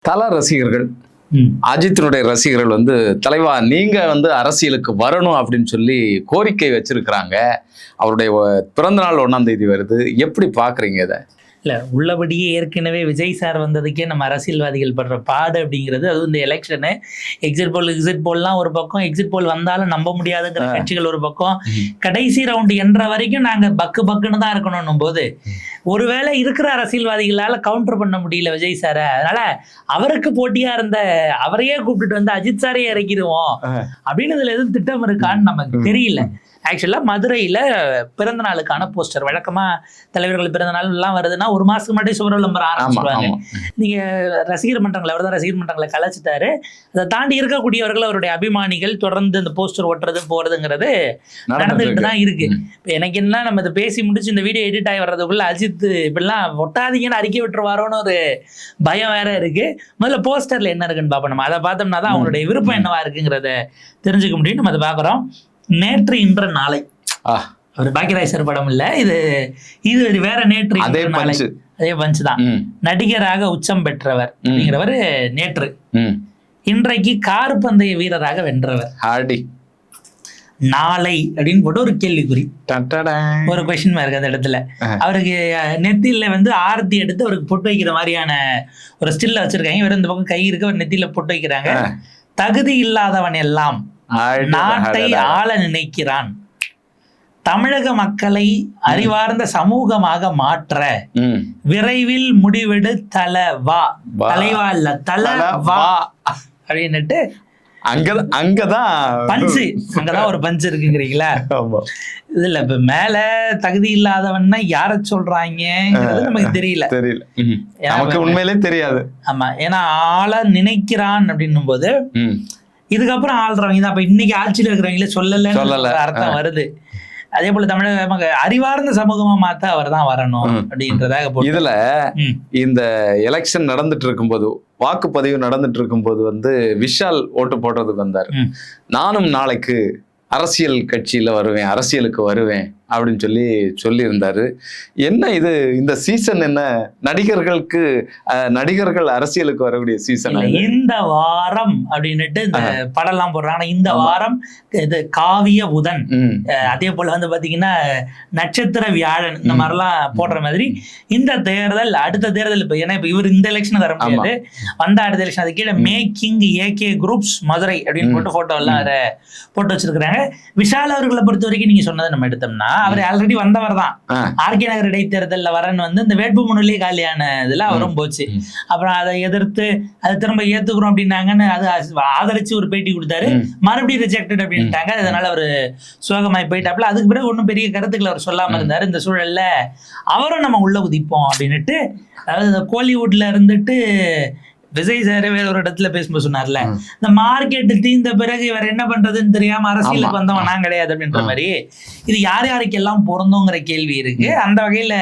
தல ரசிகர்கள், அஜித்தினுடைய ரசிகர்கள் வந்து தலைவா நீங்க வந்து அரசியலுக்கு வரணும் அப்படின்னு சொல்லி கோரிக்கை வச்சிருக்கிறாங்க. அவருடைய பிறந்தநாள் 1ஆம் தேதி வருது. எப்படி பாக்குறீங்க இதை? இல்லை, உள்ளபடியே ஏற்கனவே விஜய் சார் வந்ததுக்கே நம்ம அரசியல்வாதிகள் படுற பாடு அப்படிங்கிறது, அதுவும் இந்த எலெக்ஷனு எக்ஸிட் போல்லாம் ஒரு பக்கம், எக்ஸிட் போல் வந்தாலும் நம்ப முடியாதுங்கிற கட்சிகள் ஒரு பக்கம், கடைசி ரவுண்டு என்ற வரைக்கும் நாங்கள் பக்குன்னு தான் இருக்கணும் போது, ஒருவேளை இருக்கிற அரசியல்வாதிகளால் கவுண்டர் பண்ண முடியல விஜய் சாரை, அதனால அவருக்கு போட்டியா இருந்த அவரையே கூப்பிட்டுட்டு வந்து அஜித் சாரையே இறக்கிடுவோம் அப்படின்னு இதுல எதுவும் திட்டம் இருக்கான்னு நமக்கு தெரியல. ஆக்சுவலாக மதுரையில் பிறந்த நாளுக்கான போஸ்டர், வழக்கமாக தலைவர்கள் பிறந்த நாள் எல்லாம் வருதுன்னா ஒரு மாதத்துக்கு முன்னாடி சுவர் விளம்பரம் ஆரம்பிச்சுடுவாங்க. நீங்கள் ரசிகர் மன்றங்களை, அவர் தான் ரசிகர் மன்றங்களை கலைச்சிட்டாரு. அதை தாண்டி இருக்கக்கூடியவர்கள், அவருடைய அபிமானிகள் தொடர்ந்து இந்த போஸ்டர் ஒட்டுறது போகிறதுங்கிறது நடந்துக்கிட்டு தான் இருக்கு. இப்போ எனக்கு என்ன, நம்ம இதை பேசி முடிச்சு இந்த வீடியோ எடிட் ஆகி வர்றதுக்குள்ள அஜித் இப்படிலாம் ஒட்டாதீங்கன்னு அறிக்கை விட்டுருவாரோன்னு ஒரு பயம் வேற இருக்கு. முதல்ல போஸ்டரில் என்ன இருக்குன்னு பார்ப்போம். நம்ம அதை பார்த்தோம்னா தான் அவங்களுடைய விருப்பம் என்னவா இருக்குங்கிறத தெரிஞ்சுக்க முடியும். நம்ம அதை பார்க்குறோம். நேற்று இன்ற நாளை, அவர் பாக்கியராஜ் சார் படம் இல்ல, இது வேற. நேற்று அதே பஞ்சு தான். நடிகராக உச்சம் பெற்றவர் அப்படிங்கிறவர் நேற்று. இன்றைக்கு கார் பந்தய வீரராக வென்றவர். நாளை அப்படின்னு போட்டு ஒரு கேள்விக்குறி, ஒரு கொஸ்டின் மார்க் அந்த இடத்துல. அவருக்கு நெத்தியில வந்து ஆரத்தி எடுத்து அவருக்கு பொட்டு வைக்கிற மாதிரியான ஒரு ஸ்டில்ல வச்சிருக்காங்க. இவர் இந்த பக்கம் கை இருக்கு, அவர் நெத்தியில பொட்டு வைக்கிறாங்க. தகுதி இல்லாதவன் எல்லாம் நாட்டை ஆள நினைக்கிறான், தமிழக மக்களை அறிவார்ந்த சமூகமாக மாற்ற விரைவில் முடிவெடு தலைவா இல்ல தலைவா அப்படின்னுட்டு அங்கதான் பஞ்சு, அங்கதான் ஒரு பஞ்சு இருக்குங்கிறீங்களா? இதுல இப்ப மேல தகுதி இல்லாதவன்னா யார சொல்றாங்கிறது நமக்கு தெரியல. நமக்கு உண்மையிலே தெரியாது. ஆமா, ஏன்னா ஆள நினைக்கிறான் அப்படின்னும் போது இதுக்கப்புறம் ஆள்றவங்க தான். அப்ப இன்னைக்கு ஆட்சியில் இருக்கிறவங்களே சொல்லல அர்த்தம் வருது. அதே போல தமிழக அறிவார்ந்த சமூகமா மாத்த அவர் தான் வரணும் அப்படின்றதாக. இதுல இந்த எலெக்ஷன் நடந்துட்டு இருக்கும்போது, வாக்குப்பதிவு நடந்துட்டு இருக்கும்போது வந்து விஷால் ஓட்டு போடுறதுக்கு வந்தாரு. நானும் நாளைக்கு அரசியல் கட்சியில வருவேன், அரசியலுக்கு வருவேன் அப்படின்னு சொல்லியிருந்தாரு. என்ன இது, இந்த சீசன் என்ன, நடிகர்கள் அரசியலுக்கு வரக்கூடிய சீசன்? இந்த வாரம் அப்படின்னுட்டு இந்த படம்லாம் போடுறாங்க. இந்த வாரம் இது காவிய புதன், அதே போல வந்து பாத்தீங்கன்னா நட்சத்திர வியாழன், இந்த மாதிரிலாம் போடுற மாதிரி இந்த தேர்தல், அடுத்த தேர்தல் இப்ப, ஏன்னா இப்ப இவர் இந்த எலெக்ஷன் வர முடியாது, வந்த அடுத்த எலெக்ஷன், அது கீழே மேக்கிங் ஏகே குரூப்ஸ் மதுரை அப்படின்னு போட்டு போட்டோ எல்லாம் அதை போட்டு வச்சிருக்கிறாங்க. விஷால் அவர்களை பொறுத்த வரைக்கும் நீங்க சொன்னதை நம்ம எடுத்தோம்னா, அவர் ஆல்ரெடி வந்தவர் தான். ஆர்கே நகர் இடைத்தேர்தலில் வரன்னு வந்து இந்த வேட்பு மனுவிலே காலியான இதுல அவரும் போச்சு. அப்புறம் அதை எதிர்த்து அதை திரும்ப ஏத்துக்கிறோம் அப்படின்னாங்கன்னு அது ஆதரிச்சு ஒரு பேட்டி கொடுத்தாரு. மறுபடியும் ரிஜெக்டட் அப்படின்ட்டாங்க. அதனால அவர் சோகமாய் போயிட்டாப்புல. அதுக்கு பிறகு ஒன்றும் பெரிய கருத்துக்களை அவர் சொல்லாம இருந்தாரு. இந்த சூழல்ல அவரும் நம்ம உள்ள குதிப்போம் அப்படின்னுட்டு, அதாவது கோலிவுட்ல இருந்துட்டு விஜய் சார் வேற ஒரு இடத்துல பேசும்போது சொன்னார்ல, இந்த மார்க்கெட் தீர்ந்த பிறகு இவர் என்ன பண்றதுன்னு தெரியாம அரசியலுக்கு வந்தவன் நான் கிடையாது அப்படின்ற மாதிரி. இது யாருக்கெல்லாம் பொருந்தோங்கிற கேள்வி இருக்கு. அந்த வகையில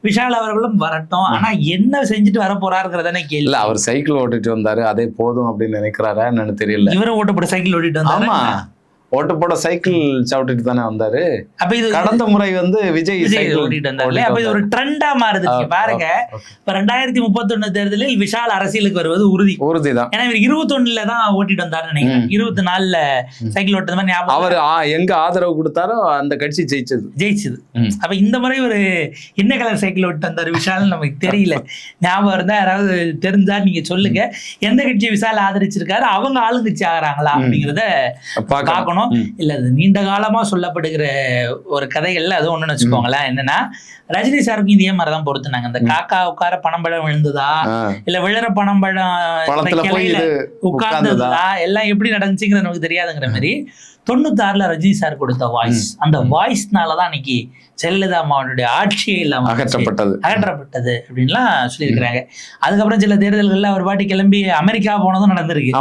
விஷால் அவர்களும் வரட்டும். ஆனா என்ன செஞ்சுட்டு வர போறாருங்கிறதானே கேள்வி. அவர் சைக்கிள் ஓட்டிட்டு வந்தாரு, அதே போதும் அப்படின்னு நினைக்கிறாரா என்னன்னு தெரியல. இவரும் ஓட்டப்பட சைக்கிள் ஓட்டிட்டு வந்தாரு. ஓட்டு போட சைக்கிள் சவுட்டிட்டு தானே வந்தாரு. அப்ப இது கடந்த முறை வந்து விஜய் ஓட்டிட்டு வந்தாரு. அப்ப இது ஒரு ட்ரெண்டா மாறுது பாருங்க. இப்ப 2031 தேர்தலில் விஷால் அரசியலுக்கு வருவது உறுதிதான். ஏன்னா இவர் 21 தான் ஓட்டிட்டு வந்தாருன்னு நினைக்கிறேன். 24 சைக்கிள் ஓட்டுறது மாதிரி ஞாபகம். அவர் எங்க ஆதரவு கொடுத்தாரோ அந்த கட்சி ஜெயிச்சது. அப்ப இந்த முறை ஒரு என்ன கலர் சைக்கிள் ஓட்டு வந்தாரு விஷால் நமக்கு தெரியல. ஞாபகம் இருந்தா யாராவது தெரிஞ்சா நீங்க சொல்லுங்க. எந்த கட்சி விஷால் ஆதரிச்சிருக்காரு, அவங்க ஆளுங்கட்சி ஆகிறாங்களா அப்படிங்கிறத பார்க்கணும். இல்ல, அது நீண்ட காலமா சொல்லப்படுகிற ஒரு கதைகள்ல அது ஒண்ணுன்னு வச்சுக்கோங்களேன். என்னன்னா, ரஜினி சாருக்கும் இதே மாதிரிதான் பொறுத்துனாங்க. இந்த காக்கா உட்கார பணம்பழம் விழுந்ததா, இல்ல விழுற பணம்பழம் உட்கார்ந்ததா, எல்லாம் எப்படி நடந்துச்சுங்கிற நமக்கு தெரியாதுங்கிற மாதிரி 96ல ரஜினி சார் கொடுத்த வாய்ஸ், அந்த வாய்ஸ்னாலதான் இன்னைக்கு ஜெயலலிதா அம்மாவுடைய ஆட்சியே இல்லாம அகற்றப்பட்டது அப்படின்லாம் சொல்லியிருக்கிறாங்க. அதுக்கப்புறம் சில தேர்தல்கள்ல அவர் பாட்டி கிளம்பி அமெரிக்கா போனதும் நடந்திருக்கு.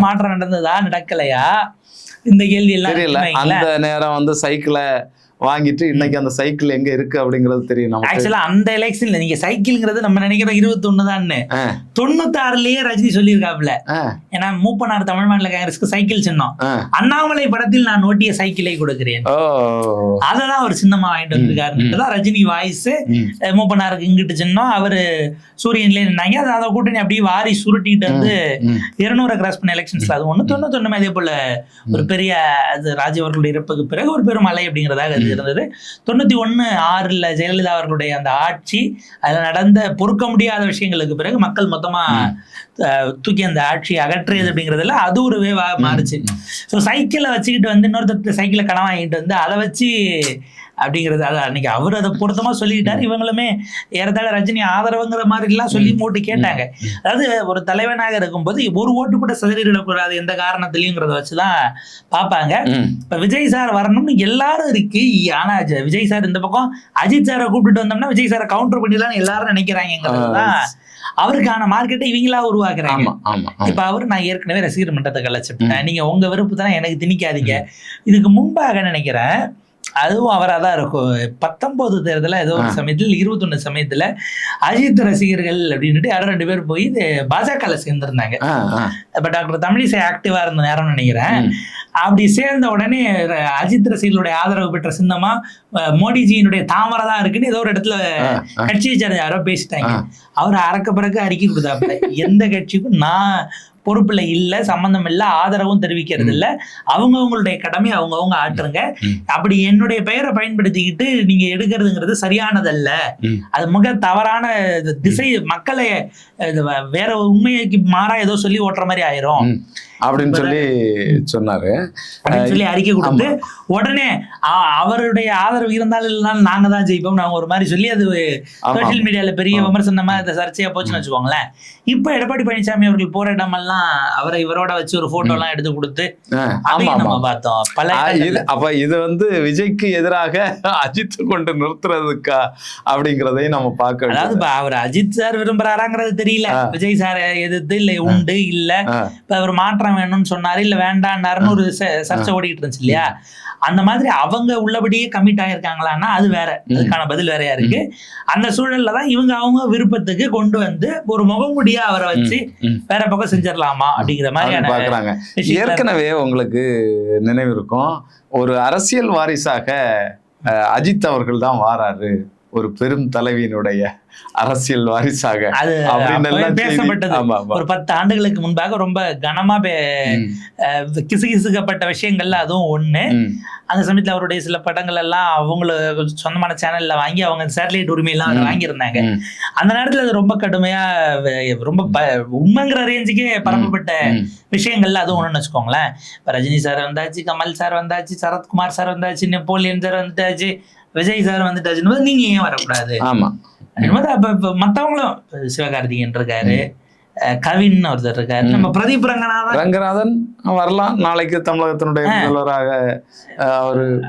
மாற்றம் நடந்ததா நடக்கலையா, இந்த கேள்வி எல்லாம் தெரியல. அந்த நேரம் வந்து சைக்கிளை வாங்கிட்டு இன்னைக்கு அந்த சைக்கிள் எங்க இருக்கு அப்படிங்கிறது தெரியும் நமக்கு. ஆக்சுவலா அந்த எலெக்ஷன்ல நீங்க சைக்கிள்ங்கிறது நம்ம நினைக்கிறோம் 21 தான், 96லயே ரஜினி சொல்லியிருக்காப்ல. ஏன்னா மூப்பனார் தமிழ் மாநில காங்கிரஸ்க்கு சைக்கிள் சின்னம், அண்ணாமலை படத்தில் நான் ஓட்டிய சைக்கிளை கொடுக்கிறேன், அததான் அவர் சின்னமா வாங்கிட்டு வந்திருக்காருதான் ரஜினி வாய்ஸ். மூப்பனாருக்கு இங்கிட்டு சின்னம், அவரு சூரியன்ல நின்னாங்க. அதை கூட்டணி அப்படியே வாரி சுருட்டிட்டு வந்து 200 கிராஸ் பண்ண எலெக்ஷன்ஸ்ல அது 91 அதே போல ஒரு பெரிய ராஜீவ் அவர்களுடைய இறப்புக்கு பிறகு ஒரு பெரும் அலை அப்படிங்கிறதாக அது இருந்தது. 91-6 ஜெயலலிதா அவர்களுடைய அந்த ஆட்சி, அதுல நடந்த பொறுக்க முடியாத விஷயங்களுக்கு பிறகு மக்கள் மொத்தமா தூக்கி அந்த ஆட்சியை அகற்றியது அப்படிங்கிறதுல அது ஒரு வேவா மாறுச்சு. ஸோ சைக்கிளை வச்சுக்கிட்டு வந்து இன்னொருத்தர் சைக்கிளை கடன் வாங்கிட்டு வந்து அதை வச்சு அப்படிங்கிறது அது அன்னைக்கு அவர் அதை பொருத்தமா சொல்லிக்கிட்டாரு. இவங்களுமே ஏறத்தாழ ரஜினி ஆதரவுங்கிற மாதிரி எல்லாம் சொல்லி ஓட்டு கேட்டாங்க. அதாவது ஒரு தலைவனாக இருக்கும்போது ஒரு ஓட்டு கூட சிதறிடக்கூடாது எந்த காரணத்திலையுங்கிறத வச்சுதான் பார்ப்பாங்க. இப்ப விஜய் சார் வரணும்னு எல்லாரும் இருக்கு. ஆனா விஜய் சார் இந்த பக்கம் அஜித் சாரை கூப்பிட்டு வந்தோம்னா விஜய் சாரை கவுண்டர் பண்ணிடலாம் எல்லாரும் நினைக்கிறாங்கிறதுதான் அவருக்கான மார்க்கெட்டை இவங்களா உருவாக்குறாங்க. இப்ப அவரு நான் ஏற்கனவே ரசிகர் மன்றத்தை கலைச்சிட்டேன், நீங்க உங்க விருப்பம் தானே எனக்கு திணிக்காதீங்க. இதுக்கு முன்பாக நினைக்கிறேன் அதுவும் அவராக தான் இருக்கும். 19 தேர்தல ஏதோ ஒரு சமயத்தில் 21 சமயத்துல அஜித் ரசிகர்கள் அப்படின்ட்டு யாரும் 2 பேர் போய் பாஜக சேர்ந்திருந்தாங்க. இப்ப டாக்டர் தமிழிசை ஆக்டிவா இருந்த நேரம் நினைக்கிறேன். அப்படி சேர்ந்த உடனே அஜித் ரசிகர்களுடைய ஆதரவு பெற்ற சின்னமா மோடிஜியினுடைய தாமரை தான் இருக்குன்னு ஏதோ ஒரு இடத்துல கட்சியை சேர்ந்த யாரோ பேசிட்டாங்க. அவர் அறக்க பிறகு அறிக்கை கொடுத்தாப்புல, எந்த கட்சிக்கும் நான் பொறுப்புல இல்ல, சம்பந்தம் இல்ல, ஆதரவும் தெரிவிக்கிறது இல்ல, அவங்கவுங்களுடைய கடமை அவங்கவுங்க ஆற்றுங்க, அப்படி என்னுடைய பெயரை பயன்படுத்திக்கிட்டு நீங்க எடுக்கிறதுங்கிறது சரியானதல்ல, அது மிக தவறான திசை, மக்களை வேற உண்மைக்கு மாறா ஏதோ சொல்லி ஓட்டுற மாதிரி ஆயிரும் அப்படின்னு சொல்லி சொன்னாரு. அப்படின்னு சொல்லி அறிக்கை கொடுத்து உடனே அவருடைய ஆதரவு இருந்தாலும் இல்லைனாலும் நாங்க தான் ஜெயிப்போம் நாங்க ஒரு மாதிரி சொல்லி அது சோசியல் மீடியால பெரிய விமர்சனமா சர்ச்சையா போச்சுன்னு வச்சுக்கோங்களேன். இப்ப எடப்பாடி பழனிசாமி அவர்கள் போற இடமெல்லாம் அவரை இவரோட வச்சு ஒரு போட்டோ எல்லாம் எடுத்து கொடுத்து நம்ம பார்த்தோம் பல. அப்ப இது வந்து விஜய்க்கு எதிராக அஜித் கொண்டு நிறுத்துறதுக்கா அப்படிங்கறதையும் நம்ம பார்க்க. அதாவது அவர் அஜித் சார் விரும்புறாராங்கிறது தெரியல, விஜய் சார் எதிர்த்து இல்ல உண்டு இல்ல, இப்ப அவர் மாற்றம் வேணும்னு சொன்னாரு இல்ல வேண்டான்னு ஒரு சர்ச்சை ஓடிட்டு இருந்துச்சு இல்லையா. அந்த மாதிரி அவங்க உள்ளபடியே கமிட் ஆயிருக்காங்களான்னா அது வேற, அதுக்கான பதில் வேறையா இருக்கு. அந்த சூழல்ல தான் இவங்க அவங்க விருப்பத்துக்கு கொண்டு வந்து ஒரு முகமுடியா அவரை வச்சு வேற பக்கம் செஞ்சிடலாமா அப்படிங்கிற மாதிரி பாக்குறாங்க. ஏற்கனவே உங்களுக்கு நினைவு இருக்கும், ஒரு அரசியல் வாரிசாக அஜித் அவர்கள் தான் வாராரு, ஒரு பெரும் தலைவியினுடைய அரசியல் வாரிசாக பேசப்பட்டது. ஒரு 10 ஆண்டுகளுக்கு முன்பாக ரொம்ப கனமா கிசுகிசுக்கப்பட்ட விஷயங்கள்ல அதுவும் ஒண்ணு. அந்த சமயத்துல அவருடைய சில படங்கள் எல்லாம் அவங்களுக்கு சொந்தமான சேனல்ல வாங்கி அவங்க சேட்டலைட் உரிமை எல்லாம் வாங்கியிருந்தாங்க. அந்த நேரத்துல அது ரொம்ப கடுமையா ரொம்ப உண்மைங்கிற ரேஞ்சுக்கே பரப்பப்பட்ட விஷயங்கள்ல அதுவும் ஒண்ணுன்னு வச்சுக்கோங்களேன். இப்ப ரஜினி சார் வந்தாச்சு, கமல் சார் வந்தாச்சு, சரத்குமார் சார் வந்தாச்சு, நெப்போலியன் சார் வந்துட்டாச்சு, விஜய் சார் வந்துட்டாச்சுன்னு நீங்க ஏன் வரக்கூடாது? ஆமா, அப்ப மத்தவங்களும் சிவகார்த்திகேயன் இருக்காரு, கவின் ஒருத்தர் இருக்காரு, நம்ம பிரதீப் ரங்கநாதன் வரலாம். நாளைக்கு தமிழகத்தினுடைய முதல்வராக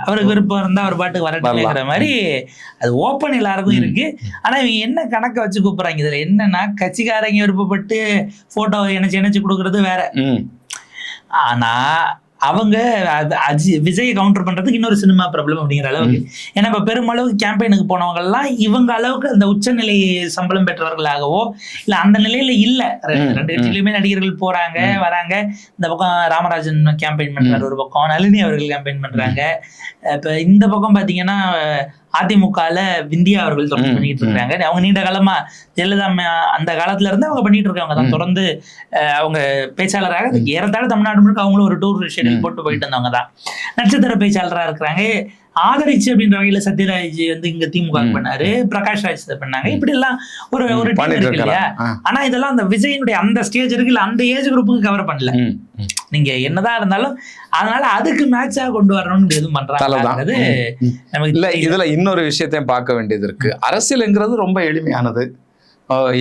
அவருக்கு விருப்பம் இருந்தா அவர் பாட்டுக்கு வரட்டுங்கிற மாதிரி அது ஓப்பன் எல்லாருக்கும் இருக்கு. ஆனா இவங்க என்ன கணக்க வச்சு கூப்பிடுறாங்க, இதுல என்னன்னா கட்சிக்காரங்க விருப்பப்பட்டு போட்டோ இணைச்சு கொடுக்கறது வேற. ஆனா அவங்க விஜய் கவுண்டர் பண்றதுக்கு இன்னொரு சினிமா ப்ராப்ளம் அப்படிங்கிற அளவுக்கு. ஏன்னா இப்ப பெருமளவுக்கு கேம்பெயினுக்கு போனவங்க எல்லாம் இவங்க அளவுக்கு அந்த உச்சநிலை சம்பளம் பெற்றவர்களாகவோ இல்ல அந்த நிலையில இல்ல. 2 கட்சியிலுமே நடிகர்கள் போறாங்க வராங்க. இந்த பக்கம் ராமராஜன் கேம்பெயின் பண்றாரு, ஒரு பக்கம் நளினி அவர்கள் கேம்பெயின் பண்றாங்க. இப்ப இந்த பக்கம் பாத்தீங்கன்னா அதிமுகல விந்தியா அவர்கள் தொடர்ந்து பண்ணிட்டு இருக்காங்க. அவங்க நீண்ட காலமா ஜெயலலிதா அந்த காலத்துல இருந்து அவங்க பண்ணிட்டு இருக்காங்க தான் தொடர்ந்து அவங்க பேச்சாளராக. ஏறத்தாழ தமிழ்நாடு முழுக்க அவங்களும் ஒரு டூர் ஷெட்யூல் போட்டு போயிட்டு இருந்தவங்க தான். நட்சத்திர பேச்சாளராக இருக்கிறாங்க. ஆதரிச்சு அப்படின்ற வகையில சத்யராஜ் வந்து இங்க திமுக பண்ணாரு, பிரகாஷ் ராஜ் பண்ணாங்க. இப்படி எல்லாம் ஒரு இருக்கு இல்லையா. ஆனா இதெல்லாம் அந்த விஜயனுடைய அந்த ஸ்டேஜ் இருக்கு இல்ல, அந்த ஏஜ் குரூப்புக்கு கவர் பண்ணல. நீங்க என்னதான் இருந்தாலும் அதனால அதுக்கு மேட்சா கொண்டு வரணும்னு எதுவும் பண்றாங்க. இல்ல இதுல இன்னொரு விஷயத்தையும் பார்க்க வேண்டியது இருக்கு. அரசியல்ங்கிறது ரொம்ப எளிமையானது.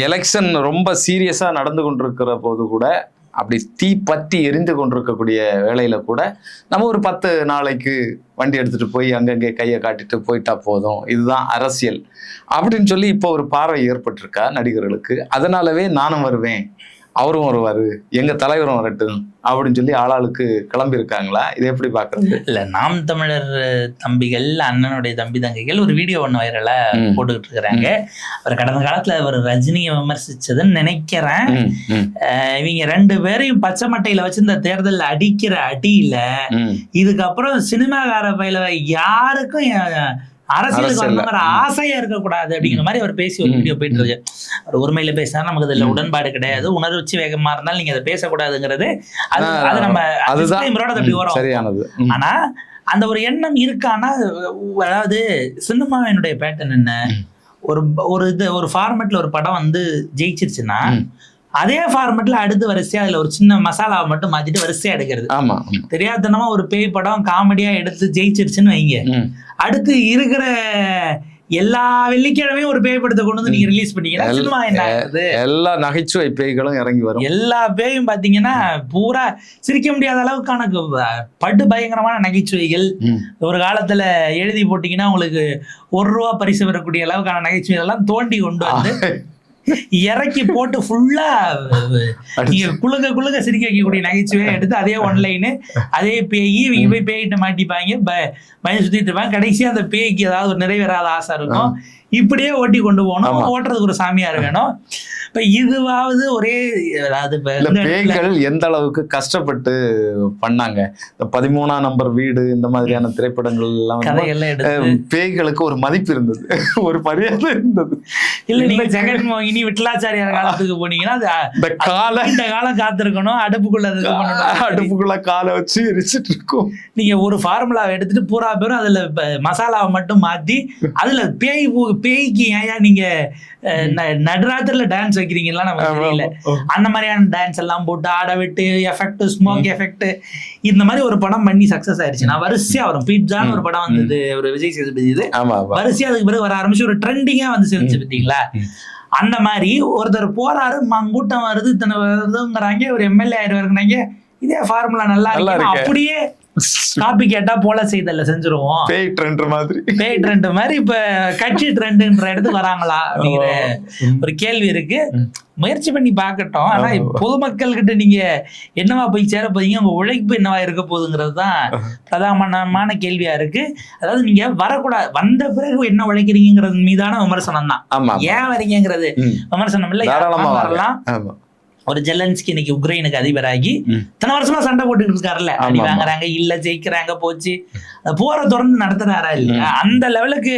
எலெக்ஷன் ரொம்ப சீரியஸா நடந்து கொண்டிருக்கிற போது கூட, அப்படி தீ பற்றி எரிந்து கொண்டிருக்கக்கூடிய வேளையில கூட நம்ம ஒரு 10 நாளைக்கு வண்டி எடுத்துட்டு போய் அங்கங்கே கையை காட்டிட்டு போயிட்டா போதும், இதுதான் அரசியல் அப்படின்னு சொல்லி இப்போ ஒரு பார்வை ஏற்பட்டிருக்கா நடிகர்களுக்கு. அதனாலவே நானும் வருவேன் அவரும் வருவாரு, எங்க தலைவரும் வரட்டும் அப்படின்னு சொல்லி ஆளாளுக்கு கிளம்பி இருக்காங்களா? இதை எப்படி பாக்குறது? இல்ல, நாம் தமிழர் தம்பிகள், அண்ணனுடைய தம்பி தங்கைகள் ஒரு வீடியோ ஒண்ணு வைரலா போட்டுக்கிட்டு இருக்கிறாங்க. அவர் கடந்த காலத்துல அவர் ரஜினியை விமர்சிச்சதுன்னு நினைக்கிறேன். இவங்க 2 பேரையும் பச்சை மட்டையில வச்சு இந்த தேர்தல் அடிக்கிற அடியில இதுக்கப்புறம் சினிமாக்கார பயில யாருக்கும் அரசியலுக்கு வந்தவங்கிற ஆசையா இருக்கக்கூடாது அப்படிங்கிற மாதிரி அவர் பேசி ஒரு வீடியோ போயிட்டு இருக்கு. அவர் ஒருமையில பேசினா நமக்கு இதுல உடன்பாடு கிடையாது, உணர்ச்சி வேகமா இருந்தாலும் நீங்க அதை பேசக்கூடாதுங்கிறது அது நம்ம அப்படி வரும். சரியானது. ஆனா அந்த ஒரு எண்ணம் இருக்கானா? அதாவது சினிமாவினுடைய பேட்டர்ன் என்ன, ஒரு ஃபார்மேட்ல ஒரு படம் வந்து ஜெயிச்சிருச்சுன்னா அதே ஃபார்மேட்ல அடுத்து வரிசையா அதுல ஒரு சின்ன மசாலாவை மட்டும் மாத்திட்டு வரிசையா எடுக்கிறது. தெரியாதனமா ஒரு பேய் படம் காமெடியா எடுத்து ஜெயிச்சிருச்சுன்னு வைங்க, அடுத்து இருக்கிற எல்லா வெள்ளிக்கிழமையும் ஒரு பேய் படத்தை கொண்டு வந்து நீங்க ரிலீஸ் பண்ணீங்கன்னா சினிமா என்ன ஆகுது? எல்லா நகைச்சுவை பேய்களும் இறங்கி வரும். எல்லா பேயும் பாத்தீங்கன்னா பூரா சிரிக்க முடியாத அளவுக்கான படு பயங்கரமான நகைச்சுவைகள். ஒரு காலத்துல எழுதி போட்டீங்கன்னா உங்களுக்கு ₹1 பரிசு வரக்கூடிய அளவுக்கான நகைச்சுவைகள் எல்லாம் தோண்டி கொண்டு வந்து இறக்கி போட்டு ஃபுல்லா நீங்க குழுக சிரிக்க வைக்கக்கூடிய நகைச்சுவையை எடுத்து அதே ஒன்லைனு அதே பேய் இவங்க போய் பேய்கிட்ட மாட்டிப்பாங்க, பயம் சுத்திட்டு இருப்பாங்க. கடைசியா அந்த பேய்க்கு ஏதாவது ஒரு நிறைவேறாத ஆசை இருக்கும், இப்படியே ஓட்டி கொண்டு போகணும். ஓட்டுறதுக்கு ஒரு சாமியார் வேணும். இப்ப இதுவாவது ஒரே பேய்கள் எந்த அளவுக்கு கஷ்டப்பட்டு பண்ணாங்க. 13ஆம் நம்பர் வீடு இந்த மாதிரியான திரைப்படங்கள் எல்லாம் பேய்களுக்கு ஒரு மதிப்பு இருந்தது, ஒரு மரியாதை இருந்தது. இல்ல நீங்க ஜெகன்மோகினி விட்டலாச்சாரியார் காலத்துக்கு போனீங்கன்னா இந்த காலம் காத்திருக்கணும், அடுப்புக்குள்ள காலை வச்சு எரிச்சிட்டு இருக்கும். நீங்க ஒரு ஃபார்முலாவை எடுத்துட்டு பூரா பேரும் அதுல மசாலாவை மட்டும் மாத்தி அதுல பேய்க்கு ஏயா நீங்க நடுராத்திரில டான்ஸ் வைக்கிறீங்களா நமக்கு தெரியல. அந்த மாதிரியான டான்ஸ் எல்லாம் போட்டு ஆட விட்டு எஃபெக்ட், ஸ்மோக் எஃபெக்ட், இந்த மாதிரி ஒரு படம் பண்ணி சக்சஸ் ஆயிடுச்சு. நான் வரிசையா வரும் பீட்சான்னு ஒரு படம் வந்தது, ஒரு விஜய் சேதுபதி, இது வரிசையா அதுக்கு பிறகு வர ஆரம்பிச்சு ஒரு ட்ரெண்டிங்கா வந்து சேர்ந்துச்சு பார்த்தீங்களா? அந்த மாதிரி ஒருத்தர் போறாரு, கூட்டம் வருது, இத்தனை வருதுங்கிறாங்க, ஒரு எம்எல்ஏ ஆயிடுவாருங்கிறாங்க. இதே ஃபார்முலா நல்லா இருக்கு, அப்படியே காப்பி கேட்டா போல செய்தல்ல செஞ்சிருவோம். பேய் ட்ரெண்ட் மாதிரி இப்ப கட்சி ட்ரெண்ட்ன்ற இடத்துக்கு வராங்களா அப்படிங்கிற ஒரு கேள்வி இருக்கு. முயற்சி பண்ணி பார்க்கட்டும். ஆனா பொதுமக்கள் கிட்ட நீங்க என்னவா போய் சேர போறீங்க, உங்க உழைப்பு என்னவா இருக்க போகுதுங்கிறது தான் பிரதானமான கேள்வியா இருக்கு. அதாவது நீங்க வரக்கூடாது, வந்த பிறகு என்ன உழைக்கிறீங்கிறது மீதான விமர்சனம் தான். ஏன் வரீங்கிறது விமர்சனம் இல்ல, வரலாம். ஒரு ஜெலன்ஸ்கி இன்னைக்கு உக்ரைனுக்கு அதிபராகி இத்தனை வருஷமா சண்டை போட்டுக்கிட்டு இருக்காருல்ல, அடி வாங்குறாங்க, இல்ல ஜெயிக்கிறாங்க, போச்சு போற தொடர்ந்து நடத்துறாரா இல்லையா? அந்த லெவலுக்கு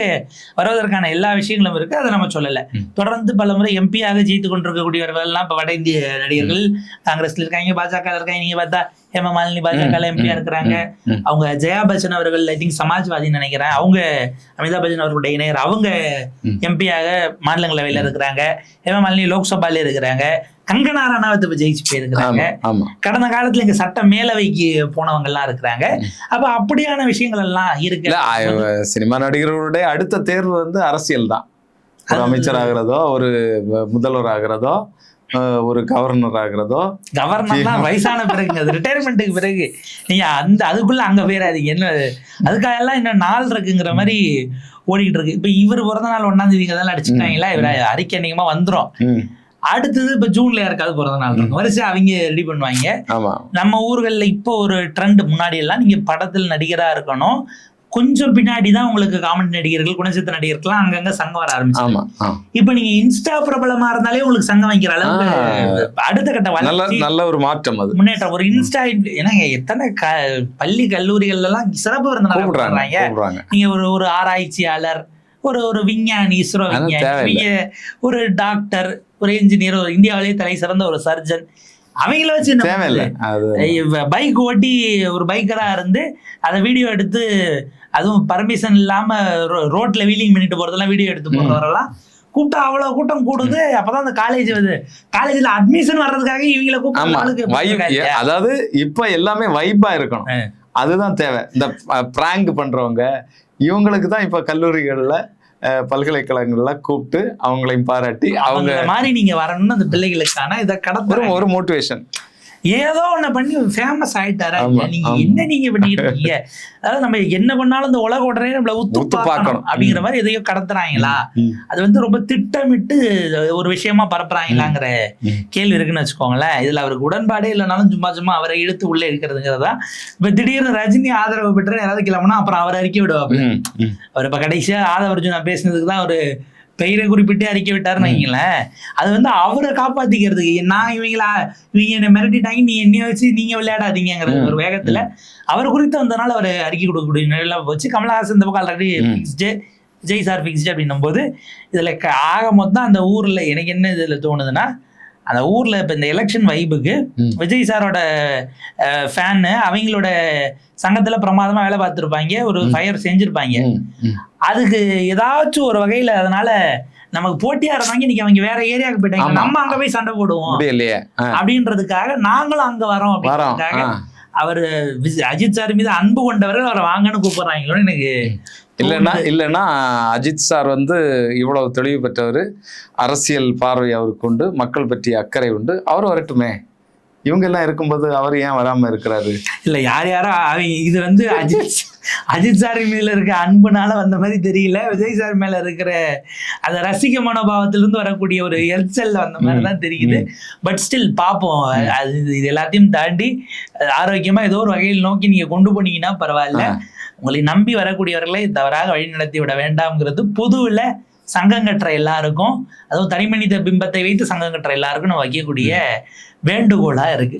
வருவதற்கான எல்லா விஷயங்களும் இருக்கு, அதை நம்ம சொல்லல. தொடர்ந்து பல முறை எம்பியாக ஜெயித்து கொண்டிருக்கக்கூடியவர்கள் எல்லாம் இப்ப வட இந்திய நடிகர்கள் காங்கிரஸ்ல இருக்காங்க, பாஜக இருக்காங்க. நீங்க பார்த்தா ஹேமா மாலினி பாஜக எம்பியா இருக்கிறாங்க. அவங்க ஜெயா பச்சன் அவர்கள் ஐ திங்க் சமாஜ்வாதின்னு நினைக்கிறேன், அவங்க அமிதாப் பச்சன் அவர்களுடைய இணையர், அவங்க எம்பியாக மாநிலங்களவையில இருக்கிறாங்க. ஹேமா மாலினி லோக்சபால இருக்கிறாங்க. கங்கனா ரனாவத் ஜெயிச்சு போயிருக்கிறாங்க. கடந்த காலத்துல இங்க சட்ட மேலவைக்கு போனவங்க எல்லாம் இருக்கிறாங்க. அப்ப அப்படியான விஷயங்கள் எல்லாம் இருக்கு. சினிமா நடிகர்களுடைய அடுத்த தேர்வு வந்து அரசியல் தான். ஒரு அமைச்சர் ஆகிறதோ, ஒரு முதல்வர் ஆகிறதோ, ஒரு கவர்னர் ஆகிறதோ. கவர்னர்லாம் வயசான பிறகு, ரிட்டையர்மெண்ட்டுக்கு பிறகு நீங்க அதுக்குள்ள அங்க போயிடாதீங்க. என்ன அதுக்காக எல்லாம் இன்னும் நாள் இருக்குங்கிற மாதிரி ஓடிக்கிட்டு இருக்கு. இப்ப இவர் பிறந்த நாள் 1ஆம் தேதி அதெல்லாம் அடிச்சுட்டாங்களா, இவர அறிக்கை அதிகமா வந்துரும். அடுத்தது இப்ப ஜூன்ல யாருக்காவது பிறந்த நாள் இருக்கும், வரிசை அவங்க ரெடி பண்ணுவாங்க. நம்ம ஊர்கள்ல இப்போ ஒரு ட்ரெண்ட், முன்னாடி எல்லாம் நீங்க படத்தில் நடிகரா இருக்கணும், கொஞ்சம் பின்னாடிதான் உங்களுக்கு காமெடி நடிகர்கள், குணச்சித்திர நடிகர்கள்லாம் அங்கங்க சங்கம் வர ஆரம்பிச்சாங்க. இப்ப நீங்க இன்ஸ்டா பிரபலமா இருந்தாலே உங்களுக்கு சங்கம் வைக்கிற அளவுக்கு அடுத்த கட்ட வளர்ச்சி, நல்ல ஒரு மாற்றம், அது முன்னேற்றம். ஒரு இன்ஸ்டா ஏன்னா எத்தனை பள்ளி கல்லூரிகள் எல்லாம் சிறப்பு விருந்தினராக கூப்பிடுறாங்க. நீங்க ஒரு ஆராய்ச்சியாளர், ஒரு விஞ்ஞானி, இஸ்ரோ விஞ்ஞானி, ஒரு டாக்டர், ஒரு இன்ஜினியர், ஒரு இந்தியாவிலேயே தலை சிறந்த ஒரு சர்ஜன், அவங்கள வச்சு பைக் ஓட்டி ஒரு பைக்கரா இருந்து அதை வீடியோ எடுத்து, அதுவும் பர்மிஷன் இல்லாம ரோட்ல வீலிங் பண்ணிட்டு போறதெல்லாம் வீடியோ எடுத்து போறவரெல்லாம் கூப்பிட்டா அவ்வளவு கூட்டம் கூடுது. அப்பதான் அந்த காலேஜ்ல அட்மிஷன் வர்றதுக்காக இவங்களை கூப்பிட்டு, அதாவது இப்ப எல்லாமே வைப்பா இருக்கணும், அதுதான் தேவை. இந்த பிராங்க் பண்றவங்க இவங்களுக்கு தான் இப்ப கல்லூரிகள்ல, பல்கலைக்கழகங்கள்ல கூப்பிட்டு அவங்களையும் பாராட்டி அவங்க மாதிரி நீங்க வரணும்னு அந்த பிள்ளைகளுக்கான இதை கடத்த ஒரு மோட்டிவேஷன். ஏதோ ஒண்ணு பண்ணி ஃபேமஸ் ஆயிட்டாரா? ஆமா, நீங்க ஆமா. என்ன நீங்க பண்ணிட்டு இருக்கீங்க? அதாவது நம்ம என்ன பண்ணாலும் இந்த உலக உடனே நம்மள உத்து உத்து பார்க்கணும் பார்க்கணும். அப்படிங்கிற மாதிரி எதையோ கடத்துறாங்களா? ம். அது வந்து ரொம்ப திட்டமிட்டு ஒரு விஷயமா பரப்புறாங்களாங்கிற கேள்வி இருக்குன்னு வச்சுக்கோங்களேன். இதுல அவருக்கு உடன்பாடே இல்லைனாலும் சும்மா சும்மா அவரை இழுத்து உள்ள இருக்கிறதுங்கிறதா. இப்ப திடீர்னு ரஜினி ஆதரவு பெற்ற யாராவது கிளம்புனா அப்புறம் அவர் அறிக்கை விடுவாப்புல. ம், ம். அவர் இப்ப கடைசியா ஆதவ அர்ஜுனா பேசினதுக்கு தான் ஒரு பெயரை குறிப்பிட்டு அறிக்கை விட்டாருன்னு வைங்களேன். அது வந்து அவரை காப்பாத்திக்கிறதுக்கு, நான் இவங்க என்ன மிரட்டிட்டாங்க, நீ என்னைய வச்சு நீங்க விளையாடாதீங்கிற ஒரு வேகத்துல அவர் குறித்து வந்தனால அவர் அறிக்கை கொடுக்கக்கூடிய நிலையில போச்சு. கமலஹாசன் இந்த பக்கம் already fixed, Vijay sir fixed அப்படின்னும் போது இதுல ஆக மொத்தம் அந்த ஊர்ல எனக்கு என்ன இதுல தோணுதுன்னா, அந்த ஊர்ல இப்ப இந்த எலெக்ஷன் வைபுக்கு விஜய் சாரோட ஃபேனு அவங்களோட சங்கத்துல பிரமாதமா வேலை பார்த்துருப்பாங்க, ஒரு ஃபயர் செஞ்சிருப்பாங்க. அதுக்கு ஏதாச்சும் ஒரு வகையில அதனால நமக்கு போட்டியா இருந்தாங்க, இன்னைக்கு அவங்க வேற ஏரியாவுக்கு போயிட்டாங்க, நம்ம அங்க போய் சண்டை போடுவோம் அப்படின்றதுக்காக நாங்களும் அங்க வரோம் அப்படின்றதுக்காக அவர் அஜித் சார் மீது அன்பு கொண்டவர்கள் அவரை வாங்கன்னு கூப்பிடுறாங்களோன்னு எனக்கு. இல்லைன்னா அஜித் சார் வந்து இவ்வளவு தெளிவு பெற்றவர், அரசியல் பார்வை அவருக்கு உண்டு, மக்கள் பற்றிய அக்கறை உண்டு, அவர் வரட்டுமே. இவங்க எல்லாம் இருக்கும்போது அவர் ஏன் வராம இருக்கிறாரு? இல்ல யாரோ இது வந்து அஜித் சார் மேல இருக்க அன்புனால வந்த மாதிரி தெரியல, விஜய் சார் மேல இருக்கிற அந்த ரசிக மனோபாவத்திலிருந்து வரக்கூடிய ஒரு எரிச்சல் வந்த மாதிரிதான் தெரியுது. பட் ஸ்டில் பார்ப்போம். அது இது எல்லாத்தையும் தாண்டி ஆரோக்கியமா ஏதோ ஒரு வகையில் நோக்கி நீங்க கொண்டு போனீங்கன்னா பரவாயில்ல. உங்களை நம்பி வரக்கூடியவர்களை தவறாக வழி நடத்தி விட வேண்டாம்ங்கிறது பொதுவில் சங்கம் கட்டுற எல்லாருக்கும், அதுவும் தனிமனித பிம்பத்தை வைத்து சங்கம் கட்டுற எல்லாருக்கும் நம்ம வைக்கக்கூடிய வேண்டுகோளா இருக்கு.